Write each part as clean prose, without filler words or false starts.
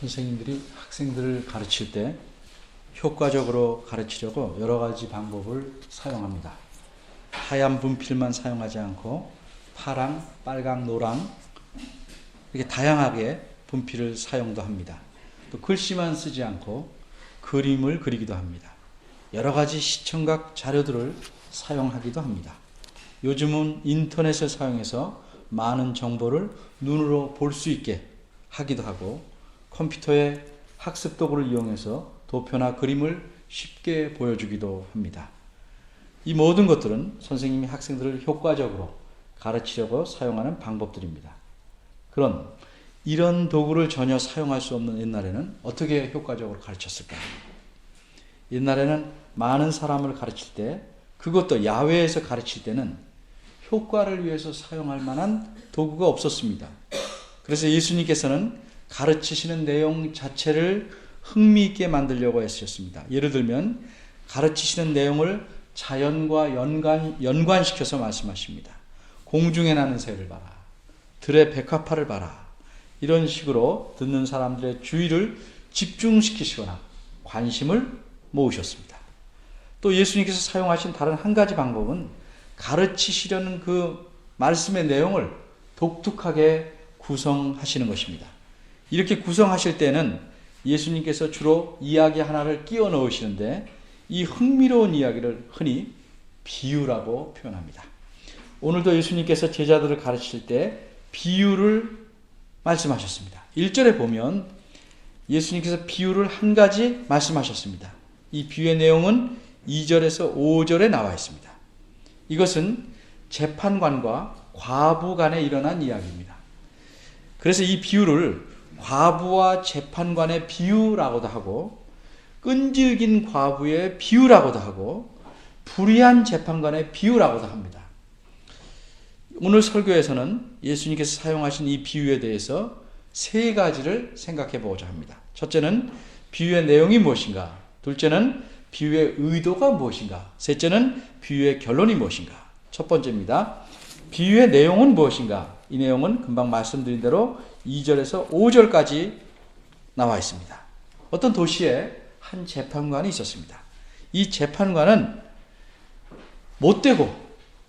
선생님들이 학생들을 가르칠 때 효과적으로 가르치려고 여러 가지 방법을 사용합니다. 하얀 분필만 사용하지 않고 파랑, 빨강, 노랑 이렇게 다양하게 분필을 사용도 합니다. 또 글씨만 쓰지 않고 그림을 그리기도 합니다. 여러 가지 시청각 자료들을 사용하기도 합니다. 요즘은 인터넷을 사용해서 많은 정보를 눈으로 볼 수 있게 하기도 하고 컴퓨터의 학습 도구를 이용해서 도표나 그림을 쉽게 보여주기도 합니다. 이 모든 것들은 선생님이 학생들을 효과적으로 가르치려고 사용하는 방법들입니다. 그런 이런 도구를 전혀 사용할 수 없는 옛날에는 어떻게 효과적으로 가르쳤을까요? 옛날에는 많은 사람을 가르칠 때, 그것도 야외에서 가르칠 때는 효과를 위해서 사용할 만한 도구가 없었습니다. 그래서 예수님께서는 가르치시는 내용 자체를 흥미있게 만들려고 애쓰셨습니다. 예를 들면 가르치시는 내용을 자연과 연관시켜서 말씀하십니다. 공중에 나는 새를 봐라. 들의 백합화를 봐라. 이런 식으로 듣는 사람들의 주의를 집중시키시거나 관심을 모으셨습니다. 또 예수님께서 사용하신 다른 한 가지 방법은 가르치시려는 그 말씀의 내용을 독특하게 구성하시는 것입니다. 이렇게 구성하실 때는 예수님께서 주로 이야기 하나를 끼워 넣으시는데 이 흥미로운 이야기를 흔히 비유라고 표현합니다. 오늘도 예수님께서 제자들을 가르칠 때 비유를 말씀하셨습니다. 1절에 보면 예수님께서 비유를 한 가지 말씀하셨습니다. 이 비유의 내용은 2절에서 5절에 나와 있습니다. 이것은 재판관과 과부 간에 일어난 이야기입니다. 그래서 이 비유를 과부와 재판관의 비유라고도 하고 끈질긴 과부의 비유라고도 하고 불의한 재판관의 비유라고도 합니다. 오늘 설교에서는 예수님께서 사용하신 이 비유에 대해서 세 가지를 생각해 보고자 합니다. 첫째는 비유의 내용이 무엇인가? 둘째는 비유의 의도가 무엇인가? 셋째는 비유의 결론이 무엇인가? 첫 번째입니다. 비유의 내용은 무엇인가? 이 내용은 금방 말씀드린 대로 2절에서 5절까지 나와 있습니다. 어떤 도시에 한 재판관이 있었습니다. 이 재판관은 못되고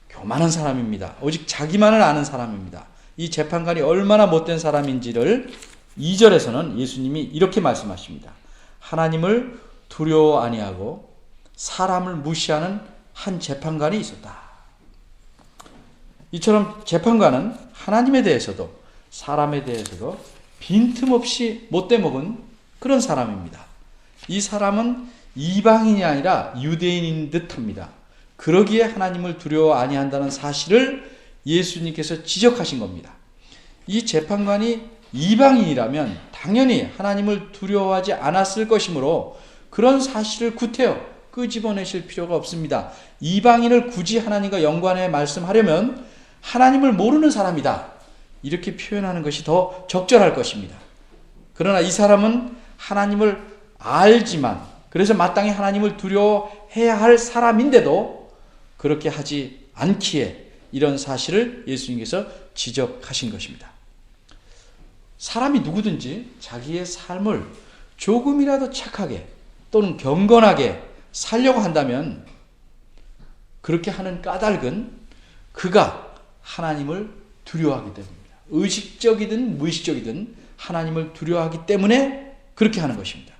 교만한 사람입니다. 오직 자기만을 아는 사람입니다. 이 재판관이 얼마나 못된 사람인지를 2절에서는 예수님이 이렇게 말씀하십니다. 하나님을 두려워 아니하고 사람을 무시하는 한 재판관이 있었다. 이처럼 재판관은 하나님에 대해서도 사람에 대해서도 빈틈없이 못되먹은 그런 사람입니다. 이 사람은 이방인이 아니라 유대인인 듯합니다. 그러기에 하나님을 두려워 아니한다는 사실을 예수님께서 지적하신 겁니다. 이 재판관이 이방인이라면 당연히 하나님을 두려워하지 않았을 것이므로 그런 사실을 구태여 끄집어내실 필요가 없습니다. 이방인을 굳이 하나님과 연관해 말씀하려면 하나님을 모르는 사람이다. 이렇게 표현하는 것이 더 적절할 것입니다. 그러나 이 사람은 하나님을 알지만 그래서 마땅히 하나님을 두려워해야 할 사람인데도 그렇게 하지 않기에 이런 사실을 예수님께서 지적하신 것입니다. 사람이 누구든지 자기의 삶을 조금이라도 착하게 또는 경건하게 살려고 한다면 그렇게 하는 까닭은 그가 하나님을 두려워하기 때문입니다. 의식적이든 무의식적이든 하나님을 두려워하기 때문에 그렇게 하는 것입니다.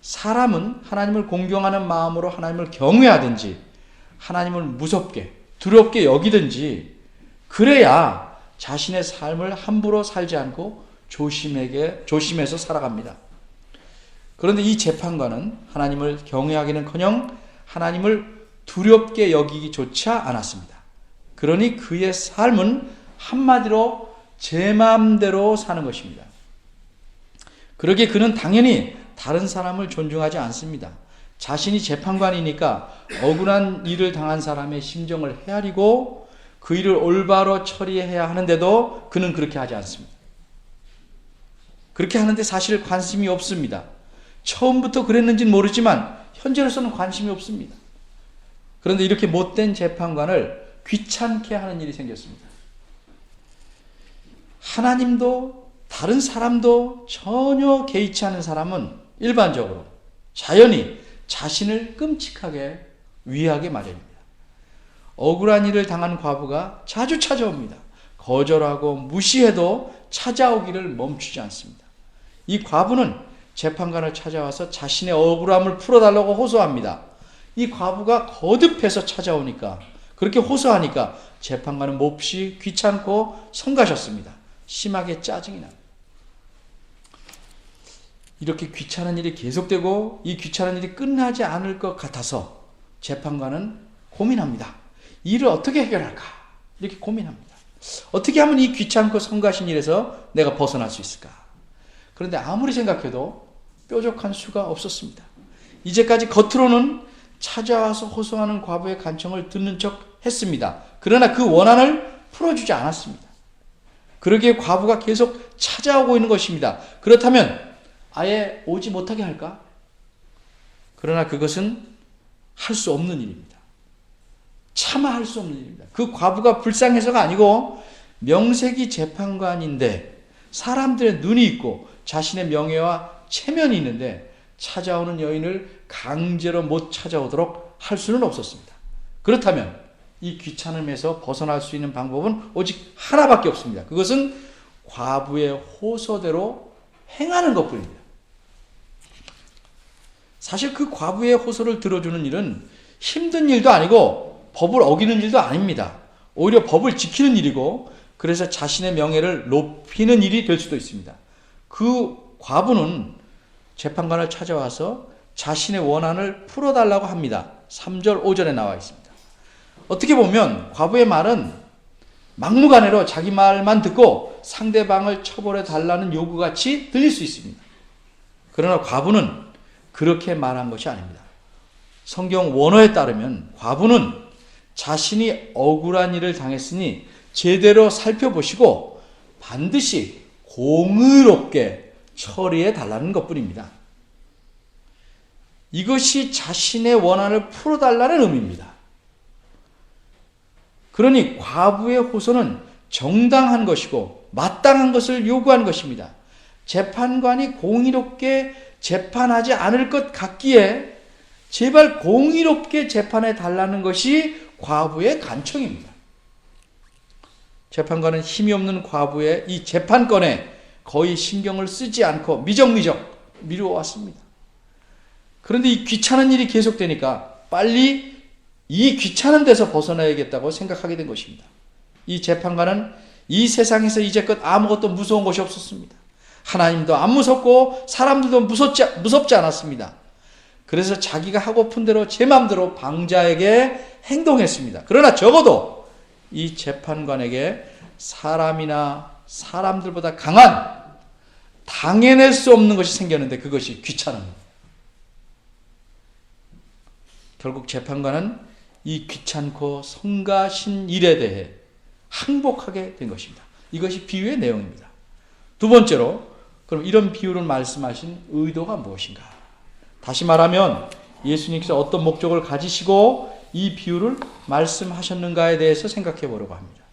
사람은 하나님을 공경하는 마음으로 하나님을 경외하든지 하나님을 무섭게 두렵게 여기든지 그래야 자신의 삶을 함부로 살지 않고 조심해서 살아갑니다. 그런데 이 재판관은 하나님을 경외하기는커녕 하나님을 두렵게 여기기조차 않았습니다. 그러니 그의 삶은 한마디로 제 마음대로 사는 것입니다. 그러기에 그는 당연히 다른 사람을 존중하지 않습니다. 자신이 재판관이니까 억울한 일을 당한 사람의 심정을 헤아리고 그 일을 올바로 처리해야 하는데도 그는 그렇게 하지 않습니다. 그렇게 하는데 사실 관심이 없습니다. 처음부터 그랬는지는 모르지만 현재로서는 관심이 없습니다. 그런데 이렇게 못된 재판관을 귀찮게 하는 일이 생겼습니다. 하나님도 다 다른 사람도 전혀 개의치 않은 사람은 일반적으로 자연히 자신을 끔찍하게 위하게 마련입니다. 억울한 일을 당한 과부가 자주 찾아옵니다. 거절하고 무시해도 찾아오기를 멈추지 않습니다. 이 과부는 재판관을 찾아와서 자신의 억울함을 풀어달라고 호소합니다. 이 과부가 거듭해서 찾아오니까, 그렇게 호소하니까 재판관은 몹시 귀찮고 성가셨습니다. 심하게 짜증이 납니다. 이렇게 귀찮은 일이 계속되고 이 귀찮은 일이 끝나지 않을 것 같아서 재판관은 고민합니다. 이 일을 어떻게 해결할까? 이렇게 고민합니다. 어떻게 하면 이 귀찮고 성가신 일에서 내가 벗어날 수 있을까? 그런데 아무리 생각해도 뾰족한 수가 없었습니다. 이제까지 겉으로는 찾아와서 호소하는 과부의 간청을 듣는 척 했습니다. 그러나 그 원한을 풀어주지 않았습니다. 그러기에 과부가 계속 찾아오고 있는 것입니다. 그렇다면 아예 오지 못하게 할까? 그러나 그것은 할 수 없는 일입니다. 차마 할 수 없는 일입니다. 그 과부가 불쌍해서가 아니고 명색이 재판관인데 사람들의 눈이 있고 자신의 명예와 체면이 있는데 찾아오는 여인을 강제로 못 찾아오도록 할 수는 없었습니다. 그렇다면 이 귀찮음에서 벗어날 수 있는 방법은 오직 하나밖에 없습니다. 그것은 과부의 호소대로 행하는 것뿐입니다. 사실 그 과부의 호소를 들어주는 일은 힘든 일도 아니고 법을 어기는 일도 아닙니다. 오히려 법을 지키는 일이고 그래서 자신의 명예를 높이는 일이 될 수도 있습니다. 그 과부는 재판관을 찾아와서 자신의 원한을 풀어달라고 합니다. 3절 5절에 나와 있습니다. 어떻게 보면 과부의 말은 막무가내로 자기 말만 듣고 상대방을 처벌해 달라는 요구같이 들릴 수 있습니다. 그러나 과부는 그렇게 말한 것이 아닙니다. 성경 원어에 따르면 과부는 자신이 억울한 일을 당했으니 제대로 살펴보시고 반드시 공의롭게 처리해 달라는 것뿐입니다. 이것이 자신의 원한을 풀어달라는 의미입니다. 그러니 과부의 호소는 정당한 것이고 마땅한 것을 요구한 것입니다. 재판관이 공의롭게 재판하지 않을 것 같기에 제발 공의롭게 재판해 달라는 것이 과부의 간청입니다. 재판관은 힘이 없는 과부의 이 재판권에 거의 신경을 쓰지 않고 미적미적 미루어왔습니다. 그런데 이 귀찮은 일이 계속되니까 빨리 이 귀찮은 데서 벗어나야겠다고 생각하게 된 것입니다. 이 재판관은 이 세상에서 이제껏 아무것도 무서운 것이 없었습니다. 하나님도 안 무섭고 사람들도 무섭지 않았습니다. 그래서 자기가 하고픈 대로 제 마음대로 방자에게 행동했습니다. 그러나 적어도 이 재판관에게 사람이나 사람들보다 강한 당해낼 수 없는 것이 생겼는데 그것이 귀찮음입니다. 결국 재판관은 이 귀찮고 성가신 일에 대해 항복하게 된 것입니다. 이것이 비유의 내용입니다. 두 번째로, 그럼 이런 비유를 말씀하신 의도가 무엇인가? 다시 말하면 예수님께서 어떤 목적을 가지시고 이 비유를 말씀하셨는가에 대해서 생각해 보려고 합니다.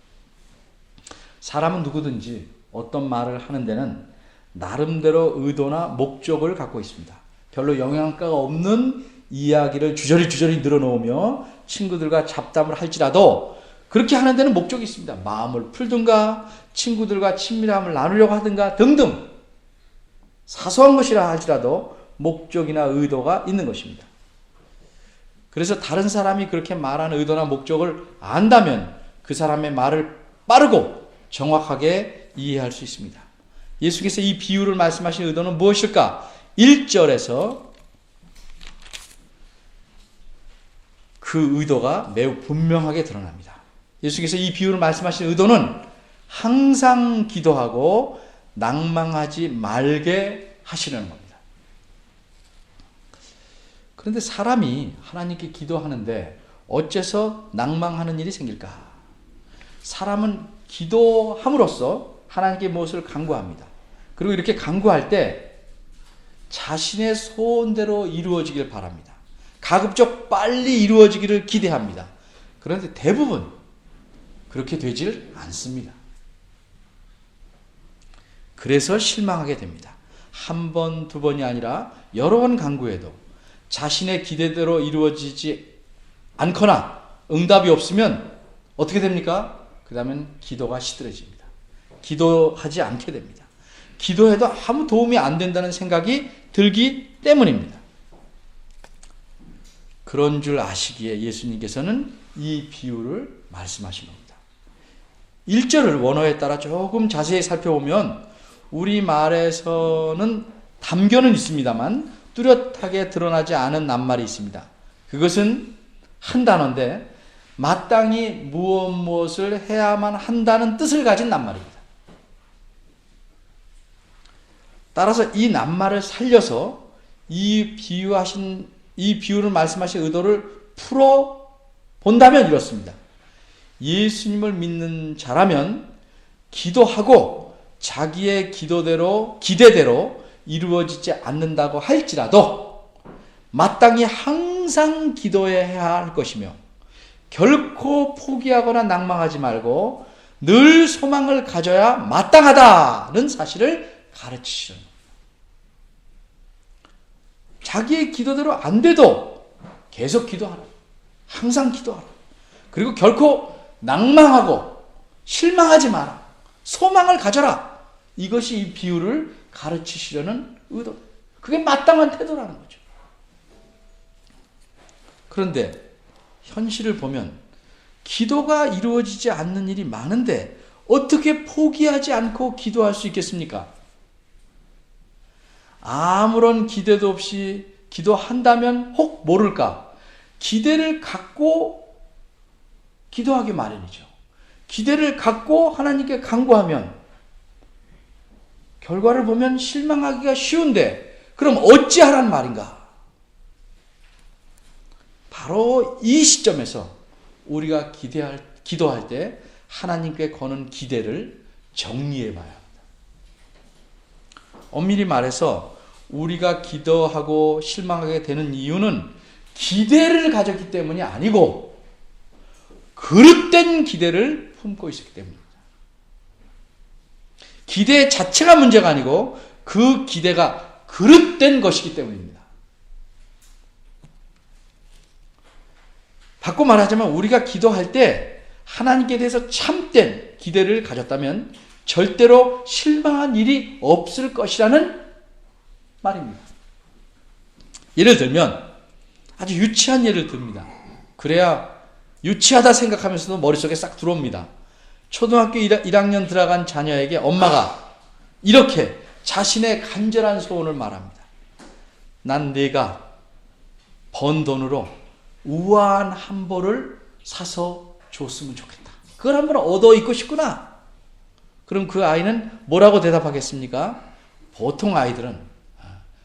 사람은 누구든지 어떤 말을 하는 데는 나름대로 의도나 목적을 갖고 있습니다. 별로 영양가가 없는 이야기를 주저리 늘어놓으며 친구들과 잡담을 할지라도 그렇게 하는 데는 목적이 있습니다. 마음을 풀든가 친구들과 친밀함을 나누려고 하든가 등등 사소한 것이라 할지라도 목적이나 의도가 있는 것입니다. 그래서 다른 사람이 그렇게 말하는 의도나 목적을 안다면 그 사람의 말을 빠르고 정확하게 이해할 수 있습니다. 예수께서 이 비유를 말씀하신 의도는 무엇일까? 1절에서 그 의도가 매우 분명하게 드러납니다. 예수께서 이 비유를 말씀하신 의도는 항상 기도하고 낭망하지 말게 하시려는 겁니다. 그런데 사람이 하나님께 기도하는데 어째서 낭망하는 일이 생길까? 사람은 기도함으로써 하나님께 무엇을 간구합니다. 그리고 이렇게 간구할 때 자신의 소원대로 이루어지길 바랍니다. 가급적 빨리 이루어지기를 기대합니다. 그런데 대부분 그렇게 되질 않습니다. 그래서 실망하게 됩니다. 한 번, 두 번이 아니라 여러 번 간구해도 자신의 기대대로 이루어지지 않거나 응답이 없으면 어떻게 됩니까? 그 다음엔 기도가 시들해집니다. 기도하지 않게 됩니다. 기도해도 아무 도움이 안 된다는 생각이 들기 때문입니다. 그런 줄 아시기에 예수님께서는 이 비유를 말씀하신 겁니다. 1절을 원어에 따라 조금 자세히 살펴보면 우리말에서는 담겨는 있습니다만 뚜렷하게 드러나지 않은 낱말이 있습니다. 그것은 한 단어인데 마땅히 무엇을 해야만 한다는 뜻을 가진 낱말입니다. 따라서 이 낱말을 살려서 이 비유를 말씀하신 의도를 풀어 본다면 이렇습니다. 예수님을 믿는 자라면 기도하고 자기의 기대대로 이루어지지 않는다고 할지라도 마땅히 항상 기도해야 할 것이며 결코 포기하거나 낭망하지 말고 늘 소망을 가져야 마땅하다는 사실을 가르치시는 겁니다. 자기의 기도대로 안 돼도 계속 기도하라. 항상 기도하라. 그리고 결코 낭망하고 실망하지 마라. 소망을 가져라. 이것이 이 비유를 가르치시려는 의도. 그게 마땅한 태도라는 거죠. 그런데 현실을 보면 기도가 이루어지지 않는 일이 많은데 어떻게 포기하지 않고 기도할 수 있겠습니까? 아무런 기대도 없이 기도한다면 혹 모를까 기대를 갖고 기도하기 마련이죠. 기대를 갖고 하나님께 간구하면 결과를 보면 실망하기가 쉬운데 그럼 어찌하란 말인가? 바로 이 시점에서 우리가 기도할 때 하나님께 거는 기대를 정리해 봐야 합니다. 엄밀히 말해서 우리가 기도하고 실망하게 되는 이유는 기대를 가졌기 때문이 아니고 그릇된 기대를 품고 있었기 때문입니다. 기대 자체가 문제가 아니고 그 기대가 그릇된 것이기 때문입니다. 바꿔 말하자면 우리가 기도할 때 하나님께 대해서 참된 기대를 가졌다면 절대로 실망한 일이 없을 것이라는 말입니다. 예를 들면 아주 유치한 예를 듭니다. 그래야 유치하다 생각하면서도 머릿속에 싹 들어옵니다. 초등학교 1학년 들어간 자녀에게 엄마가 이렇게 자신의 간절한 소원을 말합니다. 난 네가 번 돈으로 우아한 한복을 사서 줬으면 좋겠다. 그걸 한번 얻어 입고 싶구나. 그럼 그 아이는 뭐라고 대답하겠습니까? 보통 아이들은,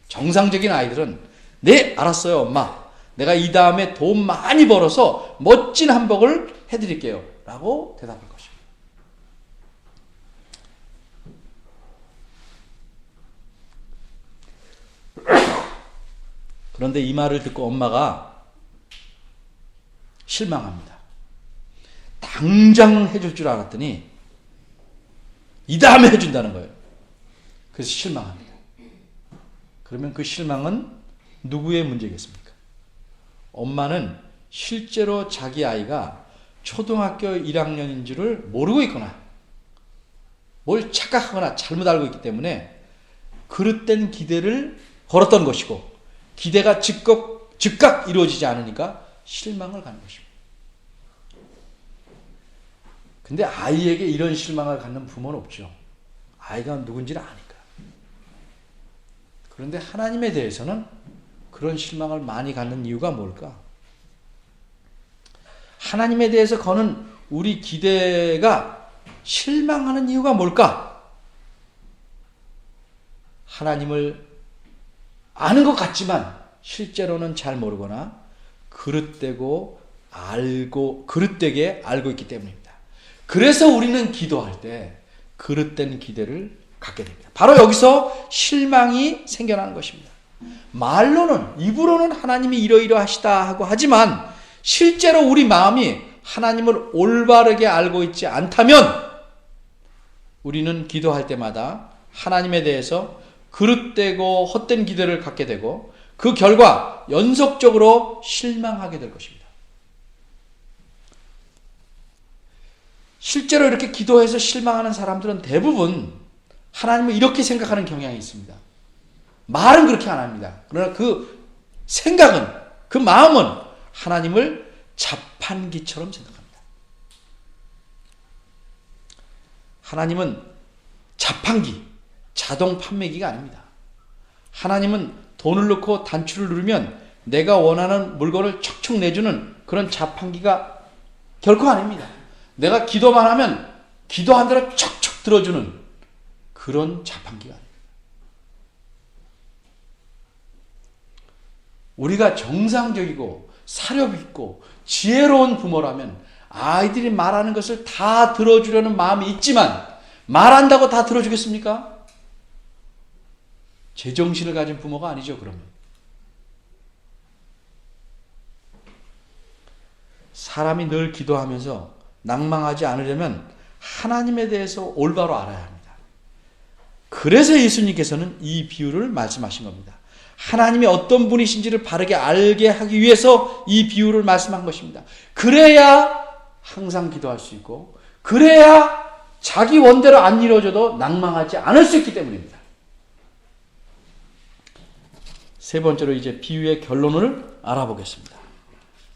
정상적인 아이들은 네, 알았어요, 엄마. 내가 이 다음에 돈 많이 벌어서 멋진 한복을 해드릴게요. 라고 대답할 것입니다. 그런데 이 말을 듣고 엄마가 실망합니다. 당장 해줄 줄 알았더니 이 다음에 해준다는 거예요. 그래서 실망합니다. 그러면 그 실망은 누구의 문제겠습니까? 엄마는 실제로 자기 아이가 초등학교 1학년인 줄을 모르고 있거나 뭘 착각하거나 잘못 알고 있기 때문에 그릇된 기대를 걸었던 것이고 기대가 즉각 이루어지지 않으니까 실망을 갖는 것입니다. 근데 아이에게 이런 실망을 갖는 부모는 없죠. 아이가 누군지를 아니까. 그런데 하나님에 대해서는 그런 실망을 많이 갖는 이유가 뭘까? 하나님에 대해서 거는 우리 기대가 실망하는 이유가 뭘까? 하나님을 아는 것 같지만 실제로는 잘 모르거나 그릇되게 알고 있기 때문입니다. 그래서 우리는 기도할 때 그릇된 기대를 갖게 됩니다. 바로 여기서 실망이 생겨나는 것입니다. 말로는, 입으로는 하나님이 이러이러하시다 하고 하지만 실제로 우리 마음이 하나님을 올바르게 알고 있지 않다면 우리는 기도할 때마다 하나님에 대해서 그릇되고 헛된 기대를 갖게 되고 그 결과 연속적으로 실망하게 될 것입니다. 실제로 이렇게 기도해서 실망하는 사람들은 대부분 하나님을 이렇게 생각하는 경향이 있습니다. 말은 그렇게 안 합니다. 그러나 그 생각은, 그 마음은 하나님을 자판기처럼 생각합니다. 하나님은 자판기, 자동 판매기가 아닙니다. 하나님은 돈을 넣고 단추를 누르면 내가 원하는 물건을 척척 내주는 그런 자판기가 결코 아닙니다. 내가 기도만 하면 기도한 대로 척척 들어주는 그런 자판기가 아닙니다. 우리가 정상적이고 사력 있고 지혜로운 부모라면 아이들이 말하는 것을 다 들어주려는 마음이 있지만 말한다고 다 들어주겠습니까? 제정신을 가진 부모가 아니죠, 그러면. 사람이 늘 기도하면서 낭망하지 않으려면 하나님에 대해서 올바로 알아야 합니다. 그래서 예수님께서는 이 비유를 말씀하신 겁니다. 하나님이 어떤 분이신지를 바르게 알게 하기 위해서 이 비유를 말씀한 것입니다. 그래야 항상 기도할 수 있고, 그래야 자기 원대로 안 이루어져도 낭망하지 않을 수 있기 때문입니다. 세 번째로 이제 비유의 결론을 알아보겠습니다.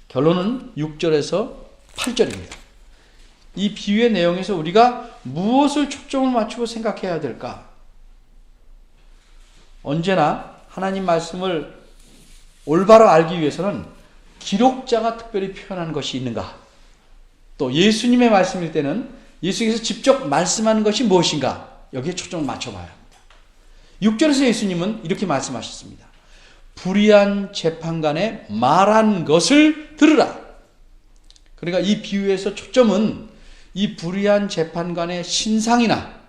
결론은 6절에서 8절입니다. 이 비유의 내용에서 우리가 무엇을 초점을 맞추고 생각해야 될까? 언제나 하나님 말씀을 올바로 알기 위해서는 기록자가 특별히 표현한 것이 있는가? 또 예수님의 말씀일 때는 예수께서 직접 말씀하는 것이 무엇인가? 여기에 초점을 맞춰봐야 합니다. 6절에서 예수님은 이렇게 말씀하셨습니다. 불의한 재판관의 말한 것을 들으라. 그러니까 이 비유에서 초점은 이 불의한 재판관의 신상이나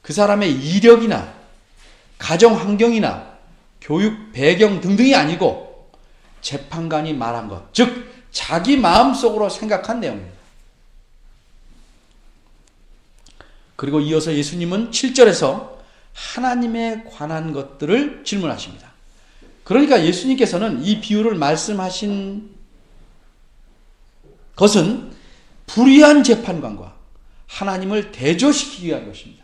그 사람의 이력이나 가정 환경이나 교육 배경 등등이 아니고 재판관이 말한 것, 즉 자기 마음속으로 생각한 내용입니다. 그리고 이어서 예수님은 7절에서 하나님에 관한 것들을 질문하십니다. 그러니까 예수님께서는 이 비유를 말씀하신 것은 불의한 재판관과 하나님을 대조시키기 위한 것입니다.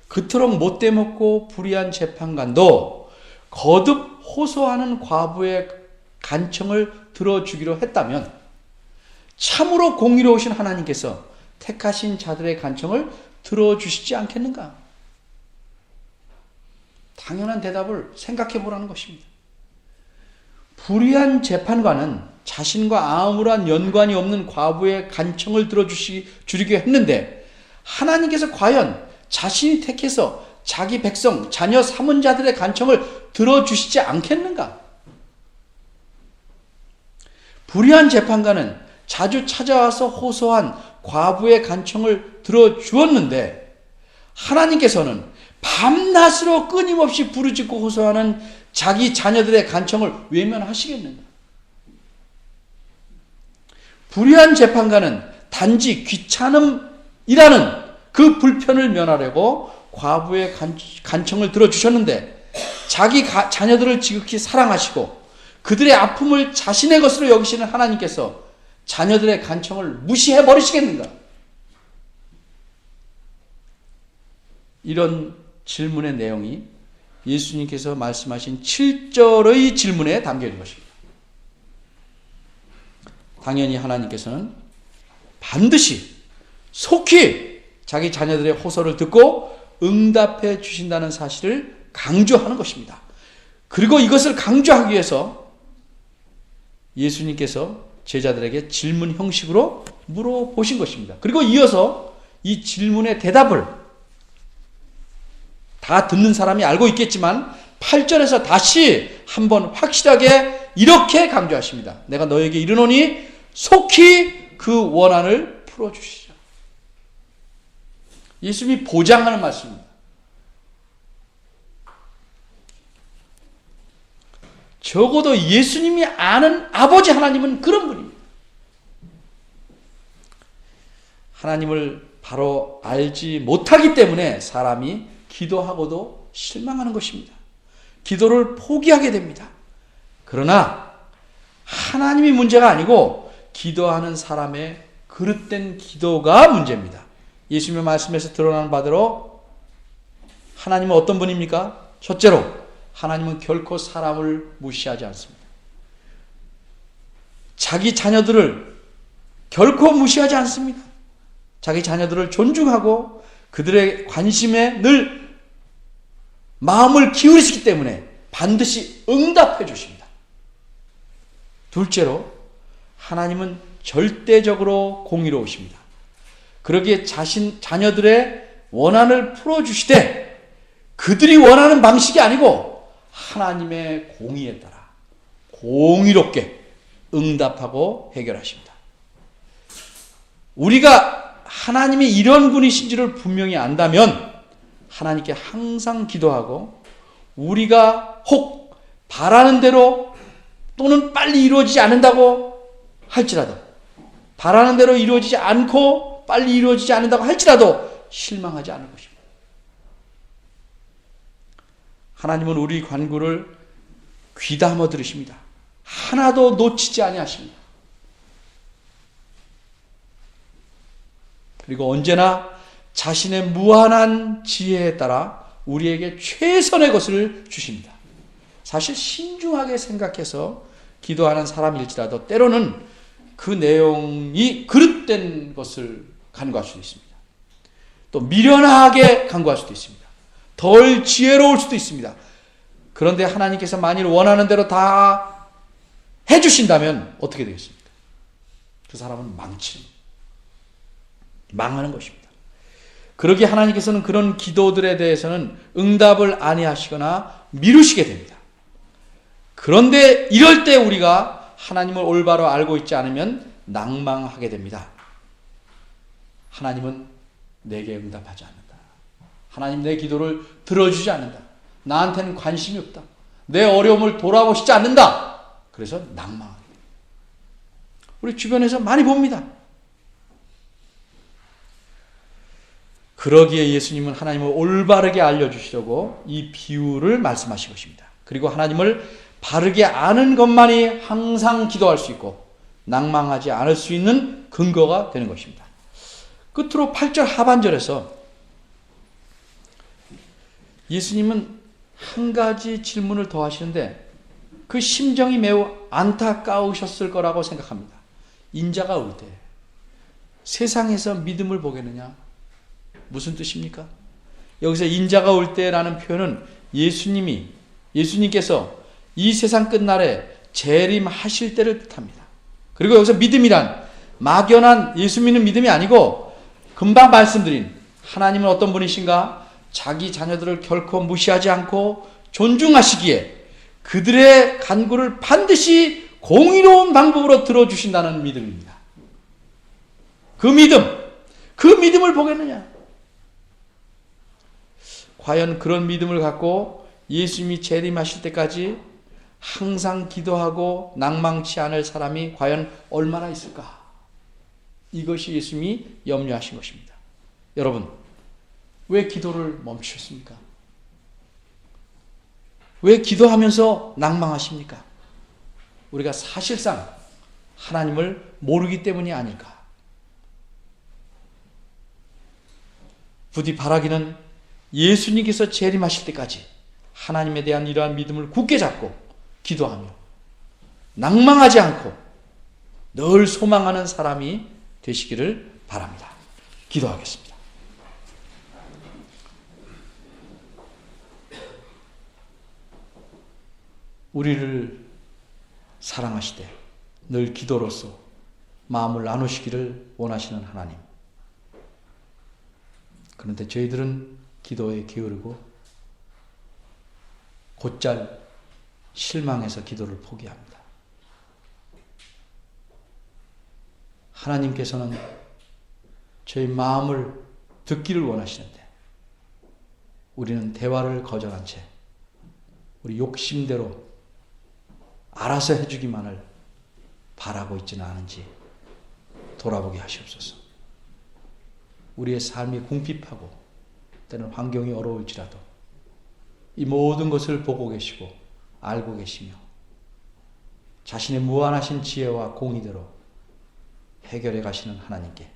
그토록 못돼 먹고 불의한 재판관도 거듭 호소하는 과부의 간청을 들어주기로 했다면 참으로 공의로우신 하나님께서 택하신 자들의 간청을 들어주시지 않겠는가? 당연한 대답을 생각해 보라는 것입니다. 불의한 재판관은 자신과 아무런 연관이 없는 과부의 간청을 들어주리게 했는데 하나님께서 과연 자신이 택해서 자기 백성, 자녀 삼은 자들의 간청을 들어주시지 않겠는가? 불의한 재판관은 자주 찾아와서 호소한 과부의 간청을 들어주었는데 하나님께서는 밤낮으로 끊임없이 부르짖고 호소하는 자기 자녀들의 간청을 외면하시겠는가? 불의한 재판관은 단지 귀찮음이라는 그 불편을 면하려고 과부의 간청을 들어주셨는데 자기 자녀들을 지극히 사랑하시고 그들의 아픔을 자신의 것으로 여기시는 하나님께서 자녀들의 간청을 무시해 버리시겠는가? 이런 질문의 내용이 예수님께서 말씀하신 7절의 질문에 담겨 있는 것입니다. 당연히 하나님께서는 반드시 속히 자기 자녀들의 호소를 듣고 응답해 주신다는 사실을 강조하는 것입니다. 그리고 이것을 강조하기 위해서 예수님께서 제자들에게 질문 형식으로 물어보신 것입니다. 그리고 이어서 이 질문의 대답을 다 듣는 사람이 알고 있겠지만 8절에서 다시 한번 확실하게 이렇게 강조하십니다. 내가 너에게 이르노니 속히 그 원한을 풀어주시라. 예수님이 보장하는 말씀입니다. 적어도 예수님이 아는 아버지 하나님은 그런 분입니다. 하나님을 바로 알지 못하기 때문에 사람이 기도하고도 실망하는 것입니다. 기도를 포기하게 됩니다. 그러나 하나님이 문제가 아니고 기도하는 사람의 그릇된 기도가 문제입니다. 예수님의 말씀에서 드러나는 바대로 하나님은 어떤 분입니까? 첫째로, 하나님은 결코 사람을 무시하지 않습니다. 자기 자녀들을 결코 무시하지 않습니다. 자기 자녀들을 존중하고 그들의 관심에 늘 마음을 기울이시기 때문에 반드시 응답해 주십니다. 둘째로, 하나님은 절대적으로 공의로우십니다. 그러기에 자녀들의 원한을 풀어주시되 그들이 원하는 방식이 아니고 하나님의 공의에 따라 공의롭게 응답하고 해결하십니다. 우리가 하나님이 이런 분이신지를 분명히 안다면 하나님께 항상 기도하고 우리가 혹 바라는 대로 또는 빨리 이루어지지 않는다고 할지라도, 바라는 대로 이루어지지 않고 빨리 이루어지지 않는다고 할지라도 실망하지 않을 것입니다. 하나님은 우리 간구를 귀담아 들으십니다. 하나도 놓치지 아니하십니다. 그리고 언제나 자신의 무한한 지혜에 따라 우리에게 최선의 것을 주십니다. 사실 신중하게 생각해서 기도하는 사람일지라도 때로는 그 내용이 그릇된 것을 간구할 수도 있습니다. 또 미련하게 간구할 수도 있습니다. 덜 지혜로울 수도 있습니다. 그런데 하나님께서 만일 원하는 대로 다 해주신다면 어떻게 되겠습니까? 그 사람은 망하는 것입니다. 그러기에 하나님께서는 그런 기도들에 대해서는 응답을 아니하시거나 미루시게 됩니다. 그런데 이럴 때 우리가 하나님을 올바로 알고 있지 않으면 낭망하게 됩니다. 하나님은 내게 응답하지 않는다. 하나님 내 기도를 들어주지 않는다. 나한테는 관심이 없다. 내 어려움을 돌아보시지 않는다. 그래서 낭망하게 됩니다. 우리 주변에서 많이 봅니다. 그러기에 예수님은 하나님을 올바르게 알려주시려고 이 비유를 말씀하신 것입니다. 그리고 하나님을 바르게 아는 것만이 항상 기도할 수 있고 낭망하지 않을 수 있는 근거가 되는 것입니다. 끝으로 8절 하반절에서 예수님은 한 가지 질문을 더 하시는데 그 심정이 매우 안타까우셨을 거라고 생각합니다. 인자가 올 때 세상에서 믿음을 보겠느냐? 무슨 뜻입니까? 여기서 인자가 올 때라는 표현은 예수님께서 이 세상 끝날에 재림하실 때를 뜻합니다. 그리고 여기서 믿음이란 막연한 예수 믿는 믿음이 아니고 금방 말씀드린 하나님은 어떤 분이신가? 자기 자녀들을 결코 무시하지 않고 존중하시기에 그들의 간구를 반드시 공의로운 방법으로 들어주신다는 믿음입니다. 그 믿음을 보겠느냐? 과연 그런 믿음을 갖고 예수님이 재림하실 때까지 항상 기도하고 낭망치 않을 사람이 과연 얼마나 있을까? 이것이 예수님이 염려하신 것입니다. 여러분, 왜 기도를 멈추셨습니까? 왜 기도하면서 낭망하십니까? 우리가 사실상 하나님을 모르기 때문이 아닐까? 부디 바라기는 예수님께서 재림하실 때까지 하나님에 대한 이러한 믿음을 굳게 잡고 기도하며 낭망하지 않고 늘 소망하는 사람이 되시기를 바랍니다. 기도하겠습니다. 우리를 사랑하시되 늘 기도로서 마음을 나누시기를 원하시는 하나님. 그런데 저희들은 기도에 게으르고 곧잘 실망해서 기도를 포기합니다. 하나님께서는 저희 마음을 듣기를 원하시는데 우리는 대화를 거절한 채 우리 욕심대로 알아서 해주기만을 바라고 있지는 않은지 돌아보게 하시옵소서. 우리의 삶이 궁핍하고 때는 환경이 어려울지라도 이 모든 것을 보고 계시고 알고 계시며 자신의 무한하신 지혜와 공의대로 해결해 가시는 하나님께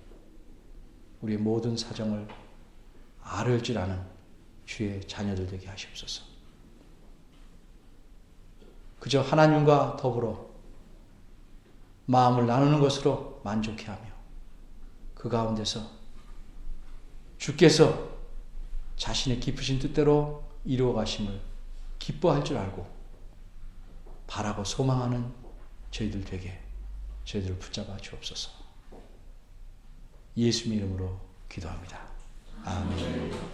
우리의 모든 사정을 알을 줄 아는 주의 자녀들 되게 하시옵소서. 그저 하나님과 더불어 마음을 나누는 것으로 만족해하며 그 가운데서 주께서 자신의 깊으신 뜻대로 이루어 가심을 기뻐할 줄 알고 바라고 소망하는 저희들 되게 저희들을 붙잡아 주옵소서. 예수님의 이름으로 기도합니다. 아멘.